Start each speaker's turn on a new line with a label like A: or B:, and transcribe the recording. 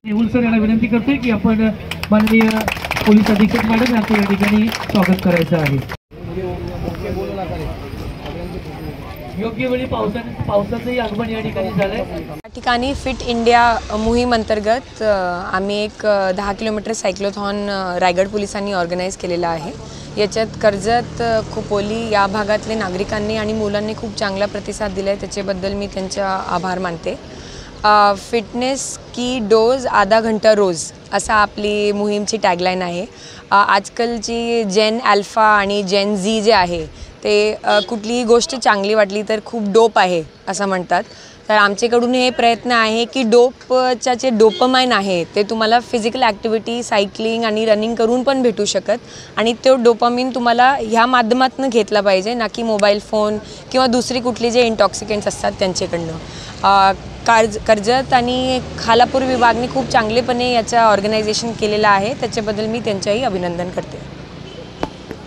A: Nehul sir यांना विनंती करतोय की आपण माननीय पोलीस अधीक्षक मॅडम यांचं या ठिकाणी स्वागत करायचं आहे। योग्य वेळी पावसाचंही आगमन या ठिकाणी झालंय।
B: या ठिकाणी फिट इंडिया मोहीम अंतर्गत आम्ही एक 10 किलोमीटर सायक्लोथॉन रायगड पोलिसांनी ऑर्गनाइज केलेला आहे। याच्यात कर्जत खोपोली या भागातले नागरिकांनी आणि मुलांनी खूप चांगला प्रतिसाद दिलाय, त्याच्याबद्दल मी त्यांचा आभार मानते। फिटनेस की डोज आधा घंटा रोज असा आपली मोहीमची टॅगलाईन आहे। आजकालची जेन अल्फा आणि जेन झी जे आहे ते कुठलीही गोष्ट चांगली वाटली तर खूप डोप आहे असं म्हणतात। तर आमच्याकडून हे प्रयत्न आहे की डोपच्या जे डोपामाइन आहे ते तुम्हाला फिजिकल ॲक्टिव्हिटी सायकलिंग आणि रनिंग करून पण भेटू शकत आणि तो डोपामाइन तुम्हाला ह्या माध्यमातून घेतला पाहिजे, ना की मोबाईल फोन किंवा दुसरी कुठली जे इंटॉक्सिकेंट्स असतात त्यांच्याकडनं। कर्जत आणि खालापूर विभागने खूप चांगलेपणे याचं ऑर्गनायझेशन केलेलं आहे, त्याच्याबद्दल मी त्यांचंही अभिनंदन करते।